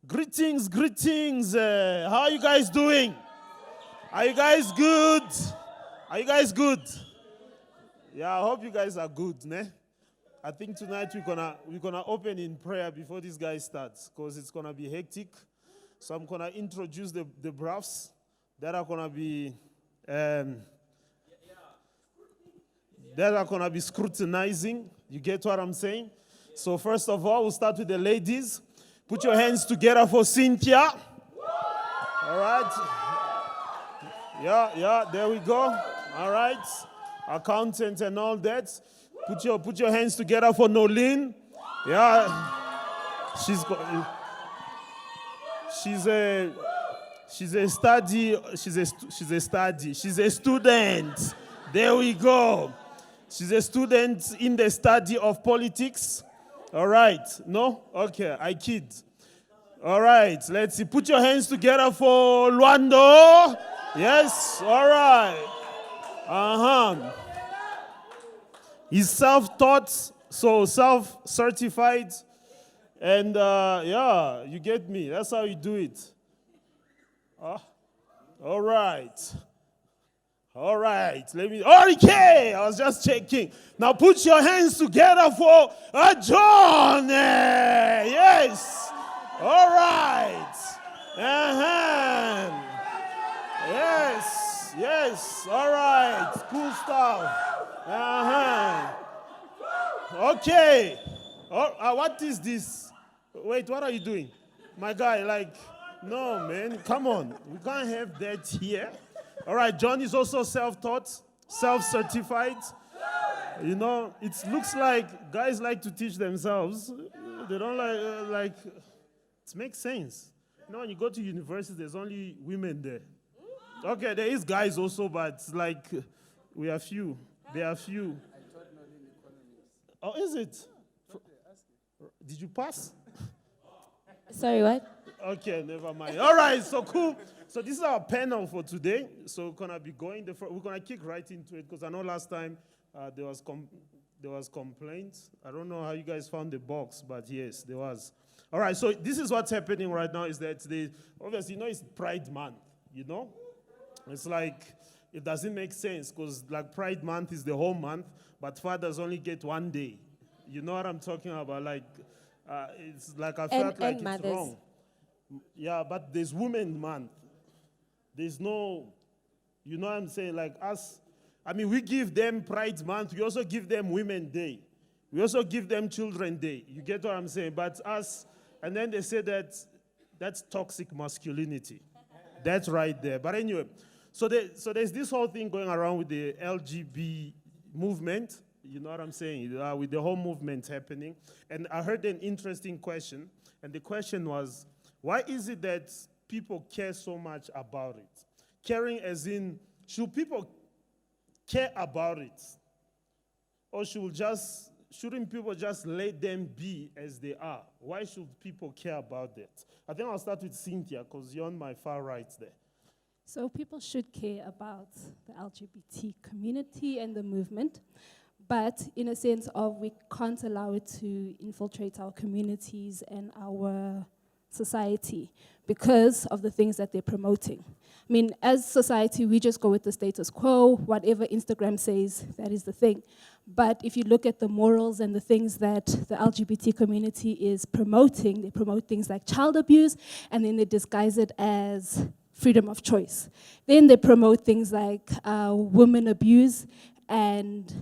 Greetings, greetings. How are you guys doing? Are you guys good? Are you guys good? Yeah, I hope you guys are good, ne? I think tonight we're gonna open in prayer before this guy starts, because it's gonna be hectic. So I'm gonna introduce the bravs that are gonna be um, scrutinizing. You get what I'm saying? So first of all, we'll start with the ladies. Put your hands together for Cynthia. All right. Yeah, there we go. All right. Accountant and all that. Put your hands together for Nolene. Yeah. She's a student. There we go. She's a student in the study of politics. All right. No? Okay, I kid. All right, let's see. Put your hands together for Luando. Yes, all right. He's self-taught, so self-certified. And yeah, you get me. That's how you do it. All right. Okay, I was just checking. Now put your hands together for John. Yes. All right. Yes. All right. Cool stuff. Okay. What is this? Wait, what are you doing? My guy, no, man. Come on. We can't have that here. All right, John is also self-taught, self-certified. You know, it looks like guys like to teach themselves. They don't it makes sense. You know, when you go to university, there's only women there. Okay, there is guys also, but we are few. There are few. Oh, is it? Did you pass? Sorry, what? Okay, never mind. All right, so cool. So this is our panel for today. So we're gonna be going. We're gonna kick right into it, because I know last time there was complaints. I don't know how you guys found the box, but yes, there was. All right, so this is what's happening right now. Is that obviously, it's Pride Month. You know, it's it doesn't make sense, because Pride Month is the whole month, but fathers only get 1 day. You know what I'm talking about? It's I felt like it's wrong. Yeah, but there's Women's Month. There's no, you know what I'm saying? Us, we give them Pride Month. We also give them Women's Day. We also give them Children's Day. You get what I'm saying? But us, and then they say that's toxic masculinity. That's right there. But anyway, so there's this whole thing going around with the LGBT movement. You know what I'm saying? With the whole movement happening. And I heard an interesting question. And the question was, why is it that people care so much about it? Caring as in, should people care about it? Or shouldn't people just let them be as they are? Why should people care about that? I think I'll start with Cynthia, because you're on my far right there. So people should care about the LGBT community and the movement, but in a sense of we can't allow it to infiltrate our communities and our society because of the things that they're promoting. As society, we just go with the status quo. Whatever Instagram says, that is the thing. But if you look at the morals and the things that the LGBT community is promoting, they promote things like child abuse, and then they disguise it as freedom of choice. Then they promote things like women abuse, and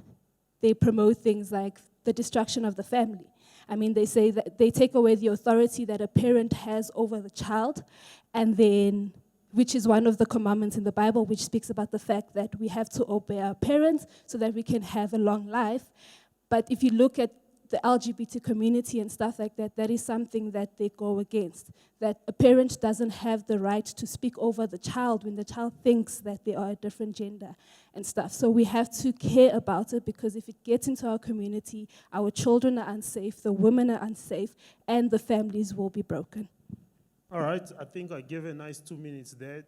they promote things like the destruction of the family. They say that they take away the authority that a parent has over the child, and then, which is one of the commandments in the Bible, which speaks about the fact that we have to obey our parents so that we can have a long life. But if you look at the LGBT community and stuff like that, that is something that they go against. That a parent doesn't have the right to speak over the child when the child thinks that they are a different gender and stuff. So we have to care about it, because if it gets into our community, our children are unsafe, the women are unsafe, and the families will be broken. All right, I think I gave a nice 2 minutes there.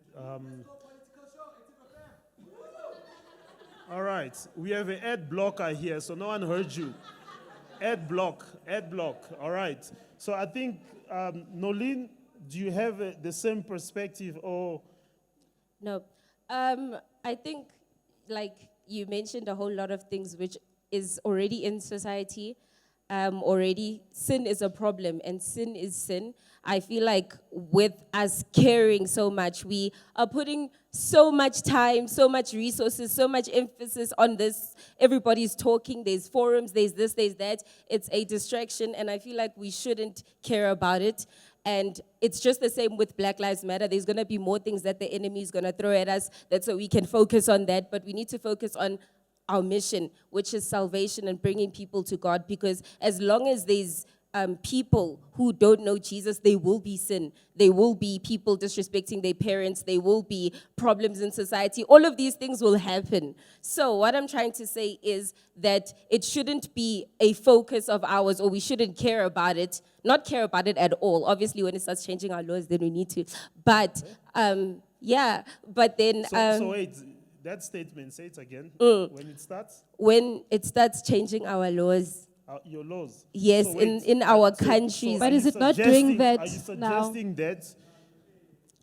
All right, we have an ad blocker here, so no one heard you. Ad block. All right. So I think Nolene do you have the same perspective or? No. I think, like you mentioned, a whole lot of things which is already in society. Already, sin is a problem, and sin is sin. I feel like with us caring so much, we are putting so much time, so much resources, so much emphasis on this. Everybody's talking, there's forums, there's this, there's that. It's a distraction, and I feel like we shouldn't care about it. And it's just the same with Black Lives Matter. There's going to be more things that the enemy is going to throw at us. That's so we can focus on that. But we need to focus on our mission, which is salvation and bringing people to God. Because as long as there's people who don't know Jesus, there will be sin. There will be people disrespecting their parents. There will be problems in society. All of these things will happen. So what I'm trying to say is that it shouldn't be a focus of ours, or we shouldn't care about it. Not care about it at all. Obviously, when it starts changing our laws, then we need to. But, yeah, but then... So wait, that statement, say it again. When it starts? When it starts changing our laws. Your laws? Yes, So wait, in our so countries. But are is you it not doing suggesting- that Are you now? suggesting that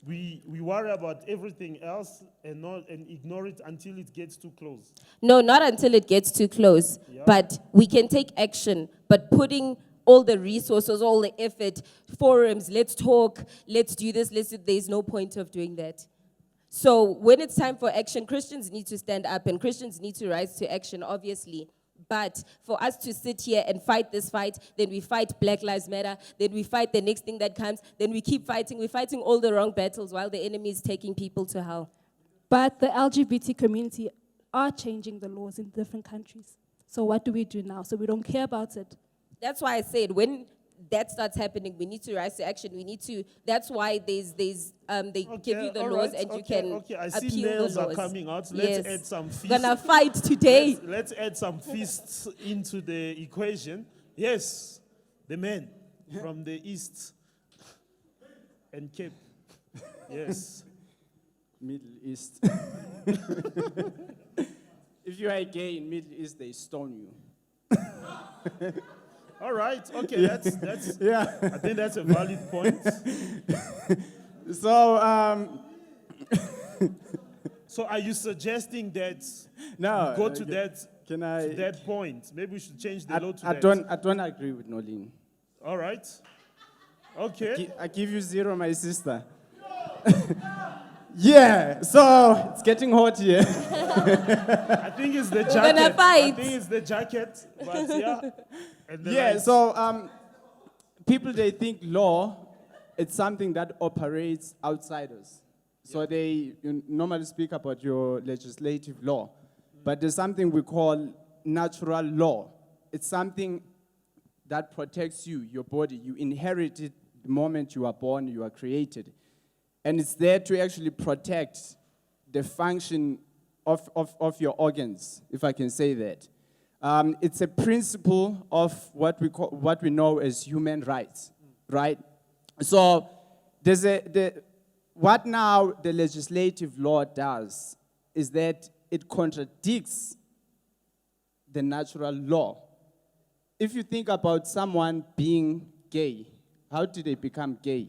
we worry about everything else and ignore it until it gets too close? No, not until it gets too close. Yeah. But we can take action. But putting all the resources, all the effort, forums, let's talk, let's do this, there's no point of doing that. So when it's time for action, Christians need to stand up and Christians need to rise to action, obviously. But for us to sit here and fight this fight, then we fight Black Lives Matter, then we fight the next thing that comes, then we keep fighting. We're fighting all the wrong battles while the enemy is taking people to hell. But the LGBT community are changing the laws in different countries. So what do we do now? So we don't care about it. That's why I said when that starts happening, we need to rise to action. We need to. That's why they give you the all laws right, and you can Okay, I see appeal nails the are laws. coming out. Yes. Let's add some fists. Gonna fight today. Let's add some fists into the equation. Yes, the men from the east and Cape. Yes. Middle East. If you are gay in Middle East, they stone you. All right. Okay, that's Yeah. I think that's a valid point. So, So are you suggesting that no. go to that Can I? to that point? Maybe we should change the law to I that. don't agree with Nolene. All right. Okay. I give you 0, my sister. Yeah, so it's getting hot here. I think it's the jacket. gonna fight. I think it's the jacket. But yeah. And the Yeah, lights. so people, they think law, it's something that operates outside us. So they normally speak about your legislative law. But there's something we call natural law. It's something that protects you, your body. You inherit it the moment you are born, you are created. And it's there to actually protect the function of your organs, if I can say that. It's a principle of what we know as human rights, right? So what now the legislative law does is that it contradicts the natural law. If you think about someone being gay, how did they become gay?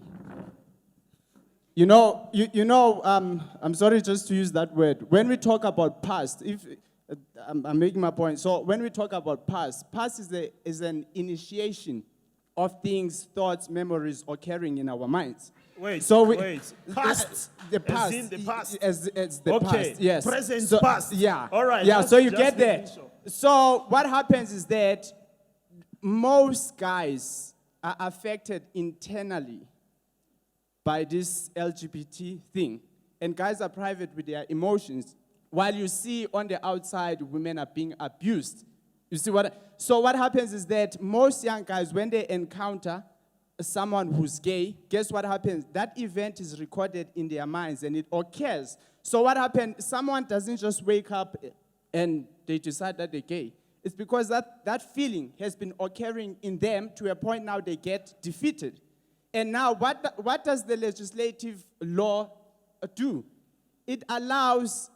I'm sorry just to use that word. When we talk about past, I'm making my point. So when we talk about past is an initiation of things, thoughts, memories occurring in our minds. Wait. Past. The past. As in the past. As the Okay. past, yes. Present, So, past. Yeah. All right. Yeah, so you Just get there. making sure. So what happens is that most guys are affected internally by this LGBT thing. And guys are private with their emotions. While you see on the outside, women are being abused. You see what? So what happens is that most young guys, when they encounter someone who's gay, guess what happens? That event is recorded in their minds and it occurs. So what happened? Someone doesn't just wake up and they decide that they're gay. It's because that feeling has been occurring in them to a point now they get defeated. And now what does the legislative law do? It allows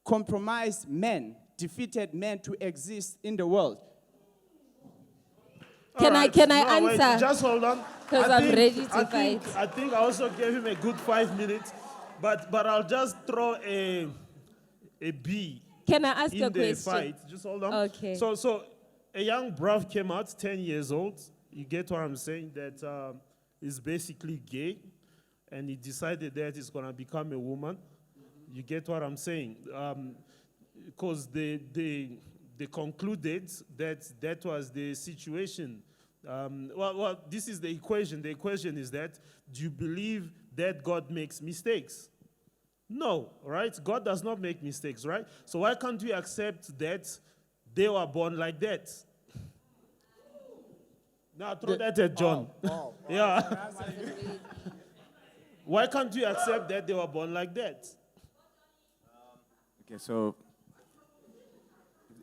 compromised men, defeated men to exist in the world. Can I No, wait, answer? just hold on. because I'm ready to fight. I think I also gave him a good 5 minutes, but I'll just throw a B Can I ask in a the question? fight. Just hold on. Okay. So a young bruv came out, 10 years old. You get what I'm saying? That is basically gay, and he decided that he's gonna become a woman. You get what I'm saying? Because they concluded that was the situation. Well, this is the equation. The equation is that, do you believe that God makes mistakes? No, right? God does not make mistakes, right? So why can't we accept that they were born like that? Now throw that at John. Yeah. Why can't we accept that they were born like that? Okay, so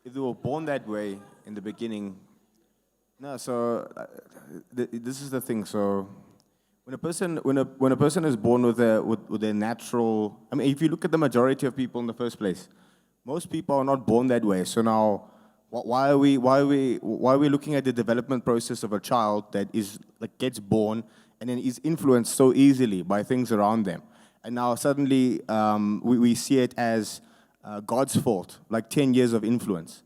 if they were born that way in the beginning, no. So this is the thing. So when a person is born with a natural, I mean, if you look at the majority of people in the first place, most people are not born that way. So now, why are we looking at the development process of a child that is like gets born and then is influenced so easily by things around them, and now suddenly we see it as God's fault, like 10 years of influence.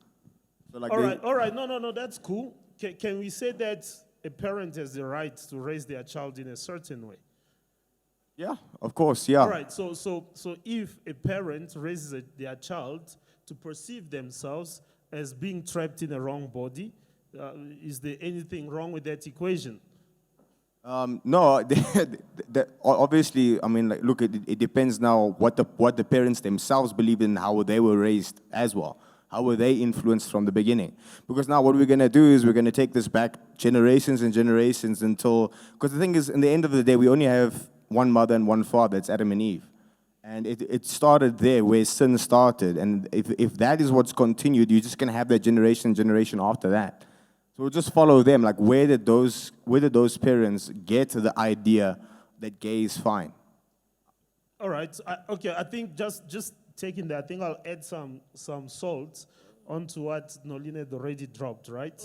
So like All right. No, that's cool. Can we say that a parent has the right to raise their child in a certain way? Yeah, of course, yeah. All right, so if a parent raises their child to perceive themselves as being trapped in a wrong body, is there anything wrong with that equation? No, obviously, I mean, like, look, it depends now what the parents themselves believe in, how they were raised as well. How were they influenced from the beginning? Because now what we're going to do is we're going to take this back generations and generations until, because the thing is, in the end of the day, we only have one mother and one father, it's Adam and Eve. And it started there where sin started. And if that is what's continued, you're just going to have that generation after that. So we'll just follow them. Like, where did those parents get the idea that gay is fine? All right, okay, I think just taking that, I think I'll add some salt onto what Nolene had already dropped, right?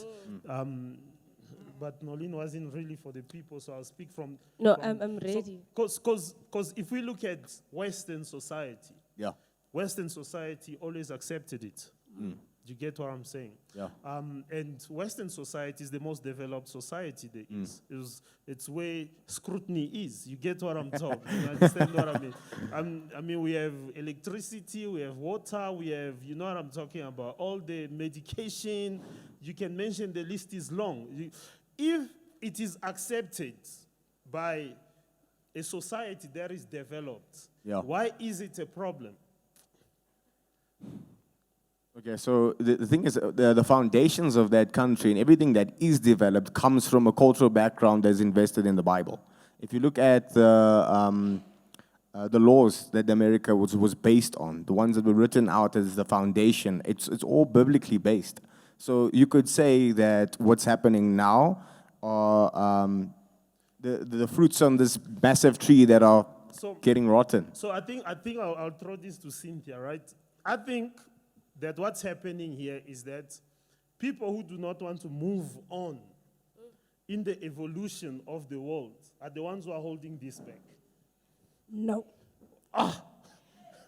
But Nolene wasn't really for the people, so I'll speak from... No, I'm ready. Because if we look at Western society, Yeah. Western society always accepted it. Do you get what I'm saying? Yeah. And Western society is the most developed society there is. It's where scrutiny is. You get what I'm talking? You understand what I mean? I mean, we have electricity, we have water, we have, you know what I'm talking about, all the medication. You can mention, the list is long. If it is accepted by a society that is developed, Yeah. why is it a problem? Okay, so the thing is, the foundations of that country and everything that is developed comes from a cultural background that's invested in the Bible. If you look at the laws that America was based on, the ones that were written out as the foundation, it's all biblically based. So you could say that what's happening now are the fruits on this massive tree that are getting rotten. So I think I'll throw this to Cynthia, right? I think that what's happening here is that people who do not want to move on in the evolution of the world are the ones who are holding this back. No.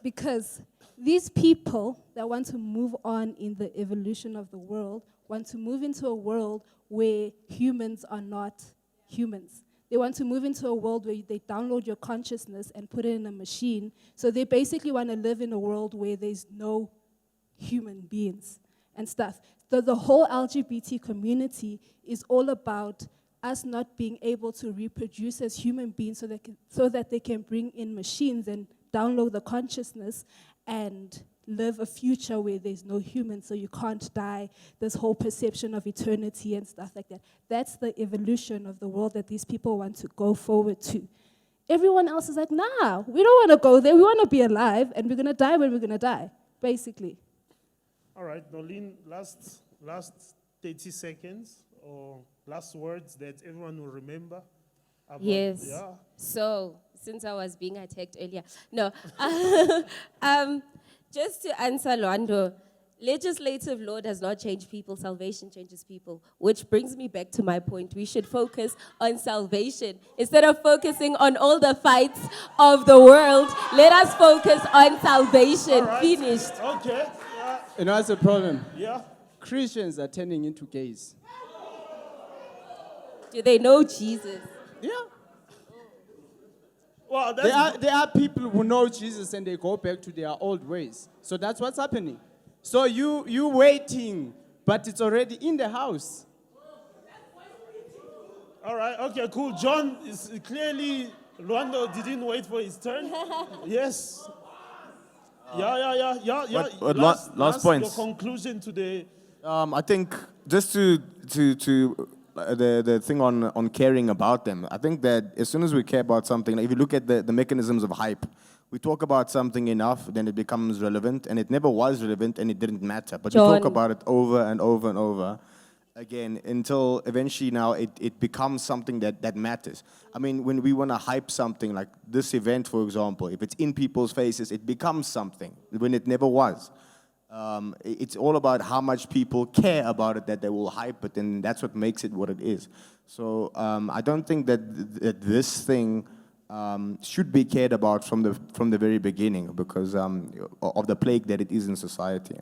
Because these people that want to move on in the evolution of the world want to move into a world where humans are not humans. They want to move into a world where they download your consciousness and put it in a machine. So they basically want to live in a world where there's no human beings and stuff. So the whole LGBT community is all about us not being able to reproduce as human beings so that they can bring in machines and download the consciousness and live a future where there's no humans, so you can't die, this whole perception of eternity and stuff like that. That's the evolution of the world that these people want to go forward to. Everyone else is like, nah, we don't want to go there. We want to be alive, and we're going to die when we're going to die, basically. All right, Nolene, last 30 seconds or last words that everyone will remember about, Yes. yeah. So, since I was being attacked earlier, no. Just to answer Lwando, Legislative law does not change people, salvation changes people. Which brings me back to my point. We should focus on salvation. Instead of focusing on all the fights of the world, let us focus on salvation. All right. Finished. Okay. You know what's the problem? Yeah. Christians are turning into gays. Do they know Jesus? Yeah. Well, that's There are people who know Jesus and they go back to their old ways. So that's what's happening. So you waiting, but it's already in the house. all right. Okay, cool. John is clearly Luando didn't wait for his turn. Yes. Yeah. But last points. Your conclusion today. I think just to the thing on caring about them, I think that as soon as we care about something, like if you look at the mechanisms of hype, we talk about something enough, then it becomes relevant, and it never was relevant, and it didn't matter. But we talk John. about it over and over and over again until eventually now it becomes something that matters. I mean, when we want to hype something like this event, for example, if it's in people's faces, it becomes something when it never was. It's all about how much people care about it that they will hype it, and that's what makes it what it is. So I don't think that this thing should be cared about from the very beginning because of the plague that it is in society.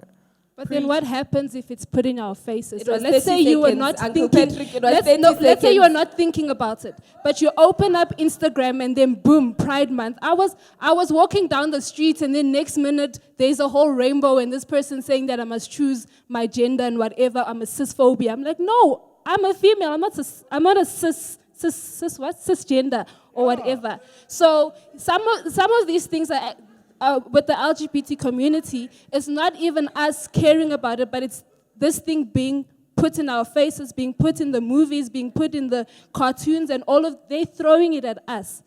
But then what happens if it's put in our faces? It So was let's 30 say you were seconds, not Uncle thinking. Patrick, it was Let's, 30 no, let's say you were seconds. not thinking about it, but you open up Instagram and then boom, Pride Month. I was walking down the street and then next minute there's a whole rainbow and this person saying that I must choose my gender and whatever. I'm a cisphobia. I'm like, no, I'm a female. I'm not a cisgender or whatever. So some of these things are. With the LGBT community, it's not even us caring about it, but it's this thing being put in our faces, being put in the movies, being put in the cartoons, and they're throwing it at us.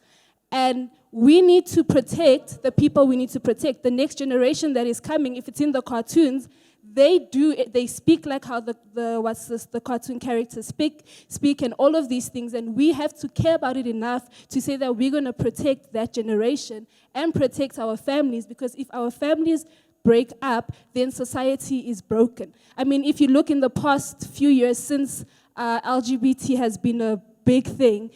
And we need to protect the people we need to protect. The next generation that is coming, if it's in the cartoons, they speak like how the cartoon characters speak and all of these things, and we have to care about it enough to say that we're going to protect that generation and protect our families, because if our families break up, then society is broken. I mean, if you look in the past few years since LGBT has been a big thing,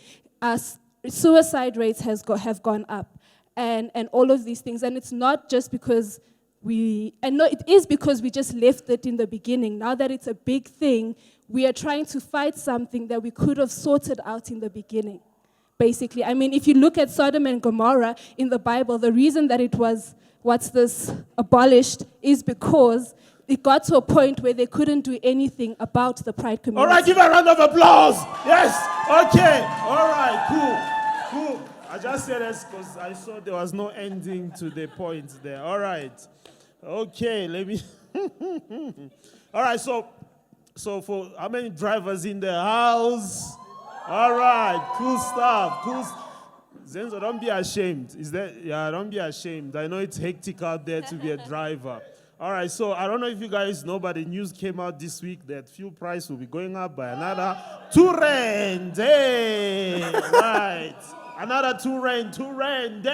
suicide rates have gone up and all of these things, and it's not just because it is because we just left it in the beginning. Now that it's a big thing, we are trying to fight something that we could have sorted out in the beginning, basically. I mean, if you look at Sodom and Gomorrah in the Bible, the reason that it was, abolished is because it got to a point where they couldn't do anything about the Pride community. All right, give a round of applause. Yes. Okay. All right. Cool. I just said this because I saw there was no ending to the points there. All right. Okay, let me. All right, so for how many drivers in the house? All right, cool stuff. Zenzo, don't be ashamed. Don't be ashamed. I know it's hectic out there to be a driver. All right, so I don't know if you guys know, but the news came out this week that fuel price will be going up by another 2 rand. Hey, right. Another 2 rand.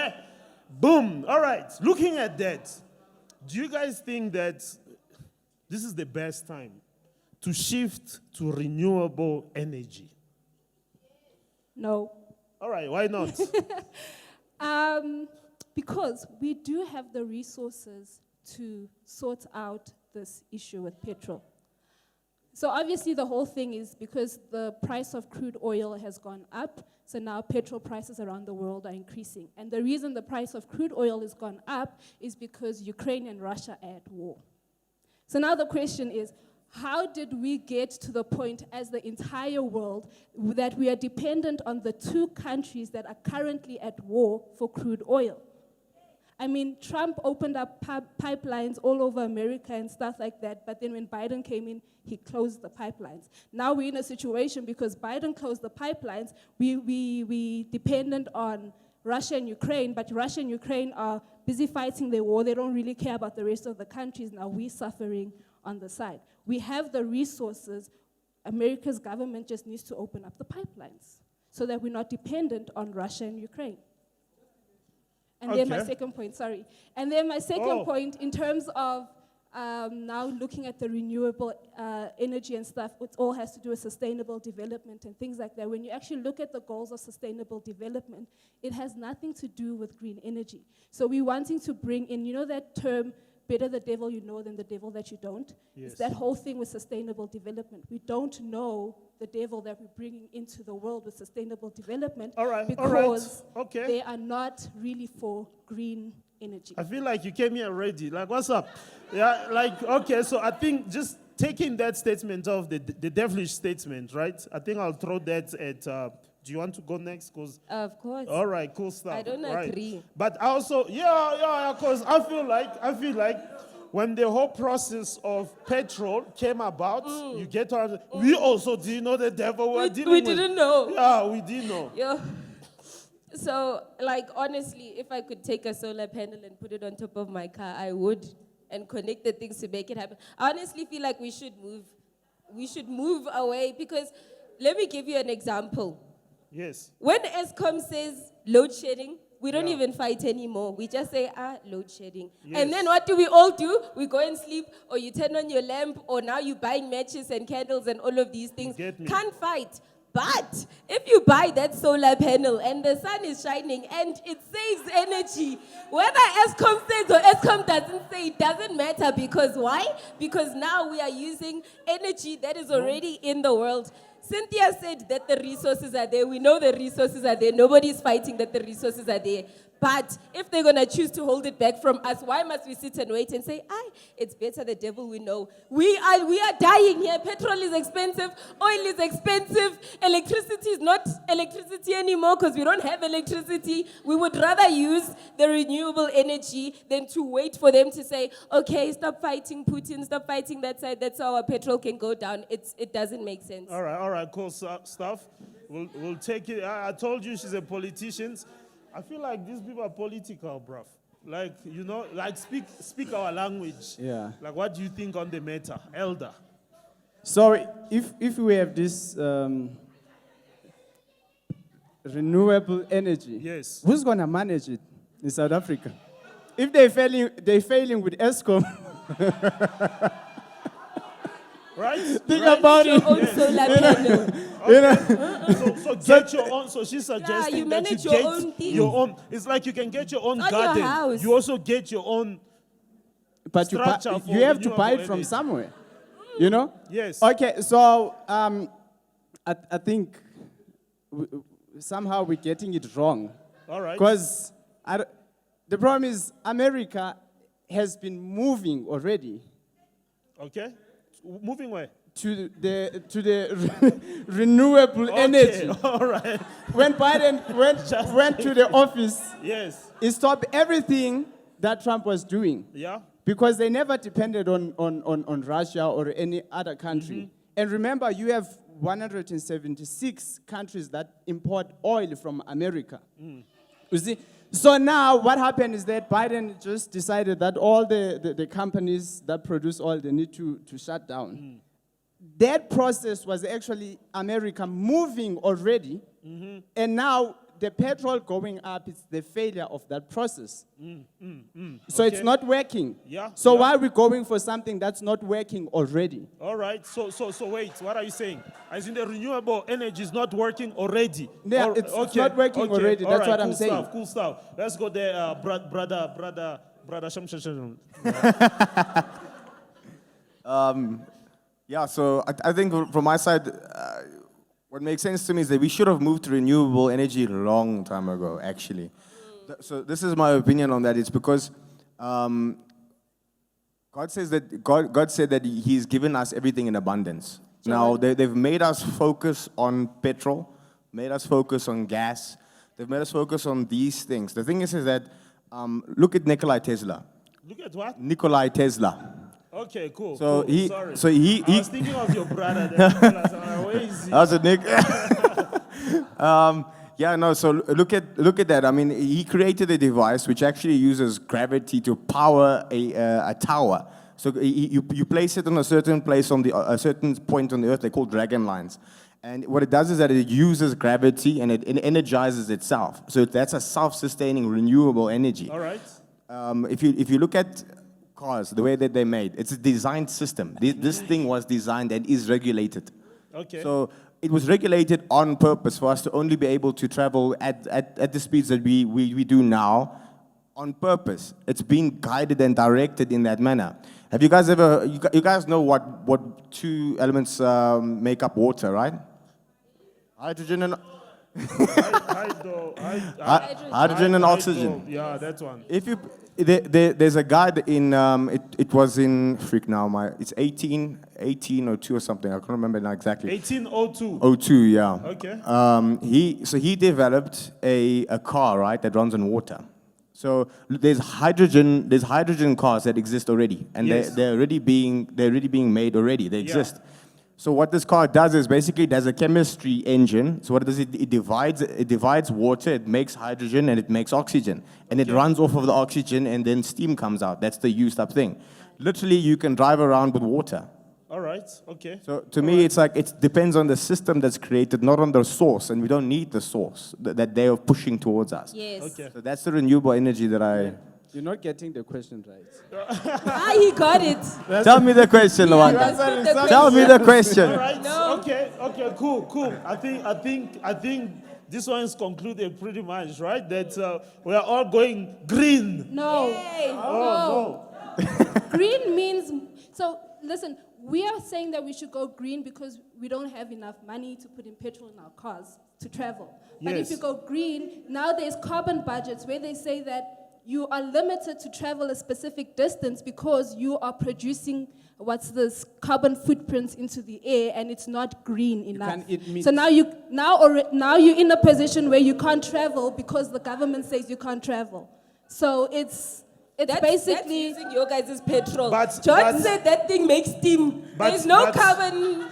Boom. All right, looking at that, do you guys think that this is the best time to shift to renewable energy? No. All right, why not? Because we do have the resources to sort out this issue with petrol. So obviously the whole thing is because the price of crude oil has gone up, so now petrol prices around the world are increasing. And the reason the price of crude oil has gone up is because Ukraine and Russia are at war. So now the question is, how did we get to the point as the entire world that we are dependent on the 2 countries that are currently at war for crude oil? I mean, Trump opened up pipelines all over America and stuff like that, but then when Biden came in, he closed the pipelines. Now we're in a situation because Biden closed the pipelines, we dependent on Russia and Ukraine, but Russia and Ukraine are busy fighting their war. They don't really care about the rest of the countries. Now we're suffering on the side. We have the resources. America's government just needs to open up the pipelines so that we're not dependent on Russia and Ukraine. And then my second point, sorry. And then my second point, in terms of now looking at the renewable energy and stuff, it all has to do with sustainable development and things like that. When you actually look at the goals of sustainable development, it has nothing to do with green energy. So we're wanting to bring in, you know that term, better the devil you know than the devil that you don't? Yes. It's that whole thing with sustainable development. We don't know the devil that we're bringing into the world with sustainable development All right, because okay. they are not really for green energy. I feel like you came here ready. Like, what's up? Yeah, like, okay, so I think just taking that statement of the devilish statement, right? I think I'll throw that at, do you want to go next? Because Of course. all right, cool stuff. I don't right. agree. But I also, yeah, because I feel like when the whole process of petrol came about, you get to, we also didn't know the devil we're dealing We with. didn't know. Yeah, we didn't know. Yeah. So, like, honestly, if I could take a solar panel and put it on top of my car, I would, and connect the things to make it happen. I honestly feel like we should move away, because let me give you an example. Yes. When ESCOM says load shedding, we don't Yeah. even fight anymore. We just say, load shedding. Yes. And then what do we all do? We go and sleep, or you turn on your lamp, or now you're buying matches and candles and all of these things. get me. Can't fight. But if you buy that solar panel and the sun is shining and it saves energy, whether ESCOM says or ESCOM doesn't say, it doesn't matter. Because why? Because now we are using energy that is already in the world. Cynthia said that the resources are there. We know the resources are there. Nobody's fighting that the resources are there. But if they're going to choose to hold it back from us, why must we sit and wait and say, it's better the devil we know? We are dying here. Petrol is expensive. Oil is expensive. Electricity is not electricity anymore because we don't have electricity. We would rather use the renewable energy than to wait for them to say, okay, stop fighting Putin, stop fighting that side. That's how our petrol can go down. It doesn't make sense. All right, cool stuff. We'll take it. I told you she's a politician. I feel like these people are political, bruv. Like, you know, like speak our language. Yeah. Like, what do you think on the matter, elder? So if we have this renewable energy, Yes. who's going to manage it in South Africa? If they're failing with ESCOM, Right? think Right? about Your it. own solar panel. You know? So get your own. So she's suggesting you that manage you your get own thing. your own. It's like you can get your own On your garden. house. You also get your own. But Structure for you have to buy it renewable from energy. somewhere. You know? Yes. Okay, so I think somehow we're getting it wrong. All right. Because the problem is America has been moving already Okay. Moving where? to the renewable energy. Okay. All right. When Biden went to the office, Yes. he stopped everything that Trump was doing. Yeah. Because they never depended on Russia or any other country. And remember, you have 176 countries that import oil from America. You see? So now what happened is that Biden just decided that all the companies that produce oil, they need to shut down. That process was actually America moving already. And now the petrol going up, it's the failure of that process. So it's Okay. not working. Yeah, So yeah. why are we going for something that's not working already? All right. So wait. What are you saying? As in the renewable energy is not working already. Yeah, Or- it's not working already. All That's right, what I'm cool saying. Stuff, cool stuff. Let's go there, brother. Sham. Yeah, so I think from my side, what makes sense to me is that we should have moved to renewable energy a long time ago, actually. So this is my opinion on that. It's because God says that God said that He's given us everything in abundance. Now they've made us focus on petrol, made us focus on gas. They've made us focus on these things. The thing is that look at Nikola Tesla. Look at what? Nikola Tesla. Okay, cool. So cool. he- Sorry. so he- I was thinking of your brother. There. Where is he? How's it, Nick? Yeah, no. So look at that. I mean, he created a device which actually uses gravity to power a tower. So you place it on a certain place on a certain point on the earth. They're called dragon lines. And what it does is that it uses gravity and it energizes itself. So that's a self-sustaining renewable energy. All right. If you look at cars, the way that they're made. It's a designed system. This thing was designed and is regulated. Okay. So it was regulated on purpose for us to only be able to travel at the speeds that we do now on purpose. It's been guided and directed in that manner. Have you guys ever, you guys know what two elements make up water, right? Hydrogen and hydrogen and oxygen. Yeah, that one. If you, there's a guy in, it was in, it's 1802 or something, I can't remember now exactly. 1802. 02, yeah. Okay. He developed a car, right, that runs on water. So there's hydrogen cars that exist already, and Yes. they're already being made already. They exist. So what this car does is basically it has a chemistry engine. So what it does, it divides water, it makes hydrogen, and it makes oxygen. And it runs off of the oxygen, and then steam comes out. That's the used up thing. Literally, you can drive around with water. All right. Okay. So to me, it's like it depends on the system that's created, not on the source. And we don't need the source that they are pushing towards us. Yes. Okay. So that's the renewable energy that I... You're not getting the question right. He got it. Tell me the question, He Lawanda. understood the Tell me the question. All right. No. Okay. Okay. Cool. I think this one is concluded pretty much, right? That we are all going green. No. Yay. Oh Green means, so listen, we are saying that we should go green because we don't have enough money to put in petrol in our cars to travel. But Yes. if you go green, now there's carbon budgets where they say that you are limited to travel a specific distance because you are producing carbon footprints into the air, and it's not green enough. can't eat meat. So now you're in a position where you can't travel because the government says you can't travel. So it's That's basically using your guys' petrol. But- George but- said that thing makes steam. But- There's no but- carbon.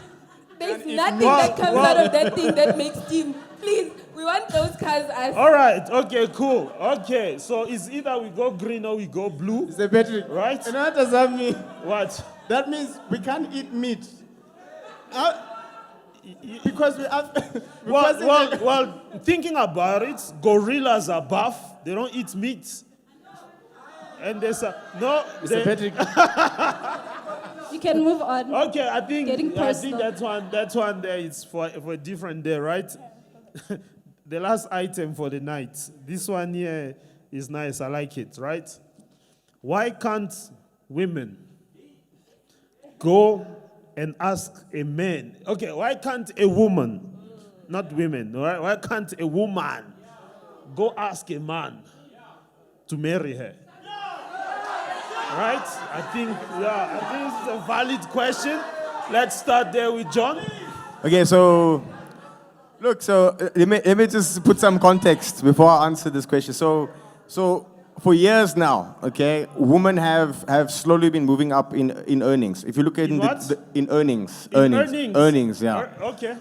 There's nothing Well- that comes well- out of that thing that makes steam. Please, we want those cars as All right. Okay. Cool. Okay. So it's either we go green or we go blue, Mr. Patrick, right? you know what does that mean? What? That means we can't eat meat. Because we have... because Well, thinking about it, gorillas are buff. They don't eat meat. And there's no. Mr. Patrick, you can move on. Okay, I think Getting personal. that one there is for a different day, right? The last item for the night. This one here is nice. I like it, right? Why can't women go and ask a man? Okay, why can't a woman, not women, all right? Why can't a woman go ask a man to marry her? Right? I think it's a valid question. Let's start there with John. Okay, so look, let me just put some context before I answer this question. So for years now, okay, women have slowly been moving up in earnings. If you look at In what? in earnings, yeah, Okay.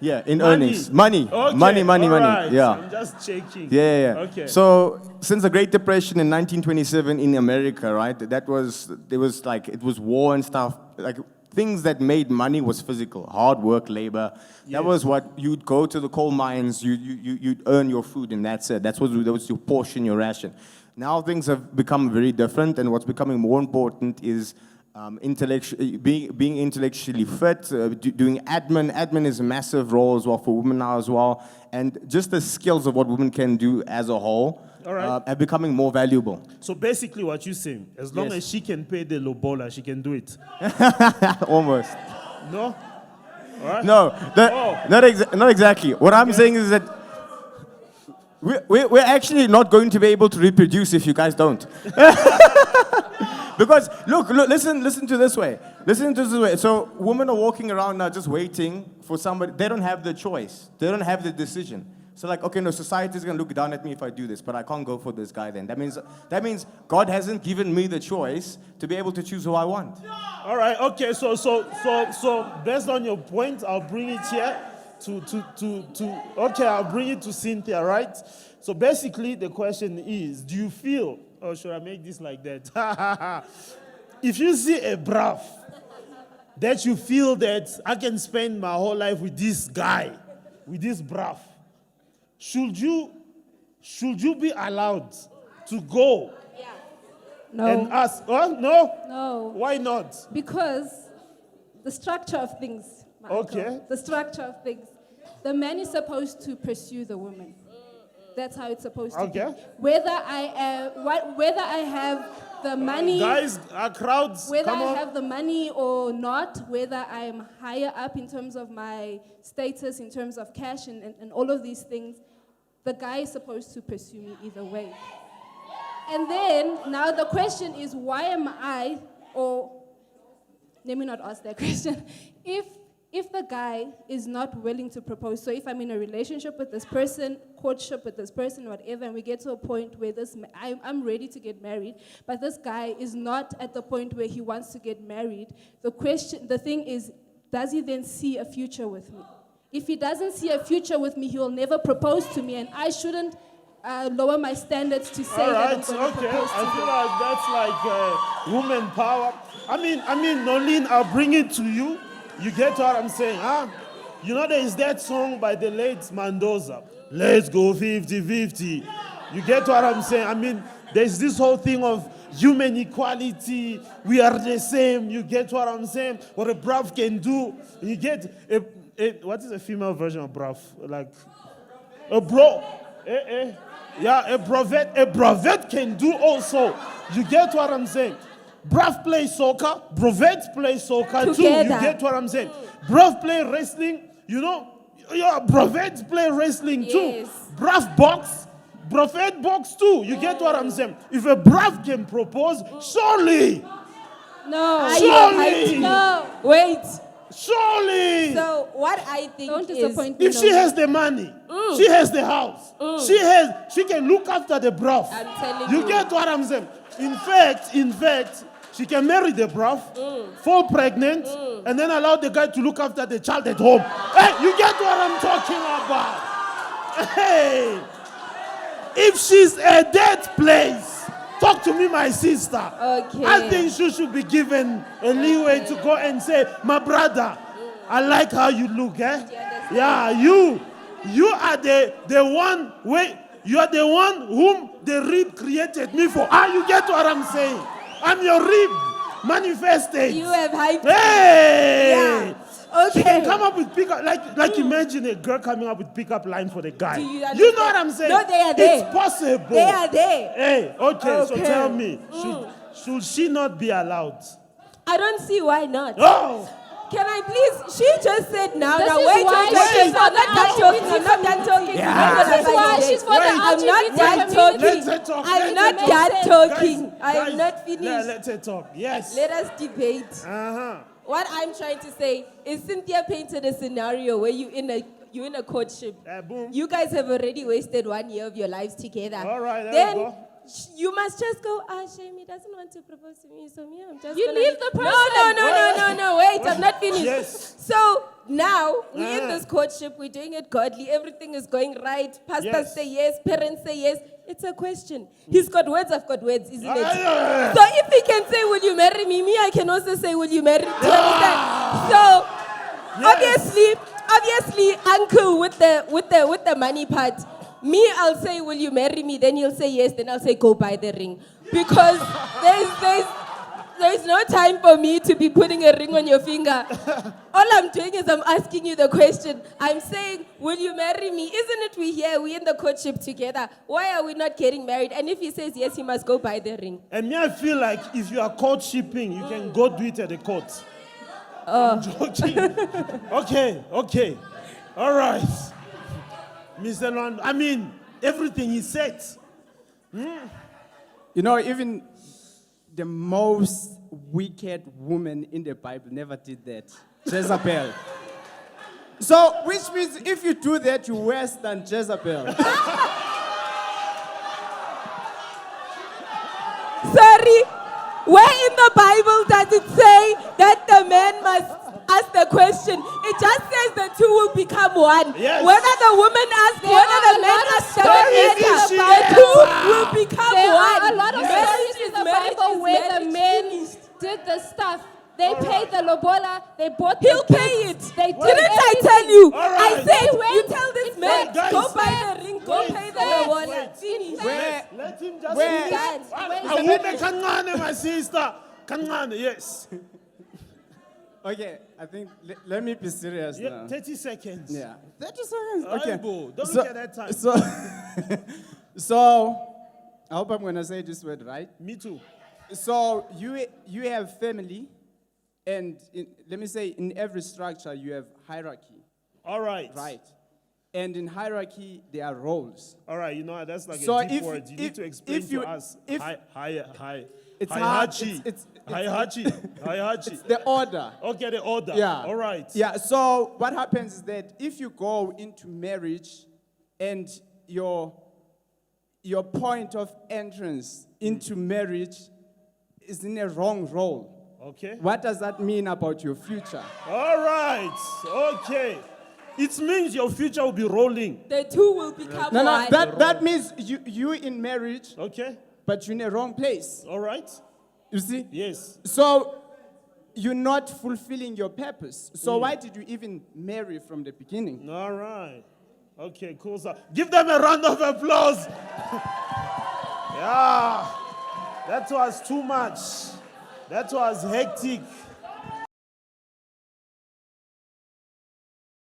yeah, in Money. earnings, money, Okay. money, All right. yeah. I'm just checking. Yeah. Okay. So since the Great Depression in 1927 in America, right? It was war and stuff. Like things that made money was physical, hard work, labor. Yes. That was what you'd go to the coal mines. You'd earn your food, and that's it. That was your portion, your ration. Now things have become very different, and what's becoming more important is being intellectually fit, doing admin. Admin is a massive role as well for women now as well. And just the skills of what women can do as a whole All right. are becoming more valuable. So basically what you're saying, as long Yes. as she can pay the lobola, she can do it. Almost. No? All right? No, Oh. not exactly. What I'm saying is that we're actually not going to be able to reproduce if you guys don't. Because look, listen to this way. Listen to this way. So women are walking around now just waiting for somebody. They don't have the choice. They don't have the decision. So like, okay, no, society is gonna look down at me if I do this, but I can't go for this guy then. That means God hasn't given me the choice to be able to choose who I want. All right, okay, so based on your point, I'll bring it here I'll bring it to Cynthia, right? So basically the question is, do you feel, or should I make this like that? If you see a bruv that you feel that I can spend my whole life with this guy, with this bruv, should you be allowed to go No. and ask, oh, no? No. Why not? Because the structure of things, my Okay. uncle, the structure of things, the man is supposed to pursue the woman. That's how it's supposed to Okay. be. Whether I have the money, Guys, our crowds, whether come I on. have the money or not, whether I'm higher up in terms of my status, in terms of cash and all of these things, the guy is supposed to pursue me either way. And then, now the question is, why am I, or let me not ask that question. If the guy is not willing to propose, so if I'm in a relationship with this person, courtship with this person, whatever, and we get to a point where I'm ready to get married, but this guy is not at the point where he wants to get married, the thing is, does he then see a future with me? If he doesn't see a future with me, he will never propose to me, and I shouldn't lower my standards to say All that I'm right, going to okay. propose to I feel him. like that's like woman power. I mean, Nolene, I'll bring it to you. You get what I'm saying, huh? You know, there is that song by the late Mendoza. Let's go 50-50. You get what I'm saying? I mean, there's this whole thing of human equality. We are the same. You get what I'm saying? What a bruv can do. You get what is a female version of bruv? Like a bro. Yeah, a brovet can do also. You get what I'm saying? Bruv play soccer, brovet play soccer too. You Together. get what I'm saying? Bruv play wrestling, you know? Yeah, brovet play wrestling too. Yes. Bruv box, brovet box too. You get what I'm saying? If a bruv can propose, surely, No. surely, No. Wait. surely. So what I think Don't is, disappoint me. If she no. has the money, she has the house, she can look after the bruv. I'm telling You you. get what I'm saying? In fact, she can marry the bruv, fall pregnant, and then allow the guy to look after the child at home. Hey, you get what I'm talking about? Hey, if she's at that place, talk to me, my sister. Okay. I think she should be given a leeway to go and say, my brother, I like how you look, eh? Yeah, you are the one, you are the one whom the rib created me for. You get what I'm saying? I'm your rib manifested. you have hyped. Hey! Yeah. She can Okay. come up with pickup, like imagine a girl coming up with pickup line for the guy. Do you know understand? what I'm saying? No, they are there. It's possible. They are there. Hey, okay, so Okay. tell me, should she not be allowed? I don't see why not. Oh! Can I please? She just said now. This Now is wait, why wait, she's wait. for I'm not the done talking. I'm LGBT not done talking. Yeah. This is why she's for the I'm not LGBT done community. talking. Let her talk. I'm Let not her done talk. talking. I Guys, am not Yeah, finished. let her talk. Yes. Let us debate. Uh-huh. What I'm trying to say is Cynthia painted a scenario where you're in a courtship. Boom. You guys have already wasted 1 year of your lives together. All right, there then we go. you must just go, Shame, doesn't want to propose to me, so me, I'm just You gonna leave the person. No, wait, I'm not finished. Yes. So now we're in Uh-huh. this courtship, we're doing it godly, everything is going right. Pastors Yes. say yes, parents say yes. It's a question. He's got words, I've got words, isn't it? Yeah. So if he can say, will you marry me? Me, I can also say, will you marry me? Do you understand? So Yes. obviously, uncle with the money part. Me, I'll say, will you marry me? Then he'll say yes. Then I'll say, go buy the ring, because there's no time for me to be putting a ring on your finger. All I'm doing is I'm asking you the question. I'm saying, will you marry me? Isn't it we here? We're in the courtship together. Why are we not getting married? And if he says yes, he must go buy the ring. And me, I feel like if you are courtshiping, you can go do it at the court. I'm joking. Okay. All right. Mr. Lwando, I mean, everything he said. You know, even the most wicked woman in the Bible never did that. Jezebel. So, which means if you do that, you're worse than Jezebel. Sorry, where in the Bible does it say that the man must ask the question? It just says the two will become one. Yes. Whether the woman asks, There whether are the a man lot of asks, doesn't stories in matter. the The two will become There one. are a lot of Marriage stories is in the marriage Bible is where the marriage. men Finished. did the stuff. They paid the lobola, they bought He'll the pay it. gifts, They did Didn't I everything. tell you? All I right. said, They you went- tell this in man, fact, guys, go buy the ring, go pay the lobola. Where, Let him just Where- finish. Dad, Awume kancane, my sister. Kancane, yes. okay, I think, let me be serious Yeah, now. 30 seconds. Yeah. 30 seconds. Okay. Aibo, don't So- look at that time. So, I hope I'm going to say this word right. Me too. So, you have family, and let me say, in every structure, you have hierarchy, All right. right? And in hierarchy, there are roles. All right, you know, that's like So a deep if- word. You if- need to explain if you- to us. if- Hi. It's hard, Hachi. it's- Hachi. The order. Okay, the order. Yeah. All right. Yeah, so what happens is that if you go into marriage and your point of entrance into marriage is in a wrong role, Okay. what does that mean about your future? All right. Okay. It means your future will be rolling. The two will become No, one. that means you in marriage, Okay. but you're in a wrong place. All right. You see? Yes. So you're not fulfilling your purpose. So why did you even marry from the beginning? All right. Okay, cool. So give them a round of applause. Yeah. That was too much. That was hectic.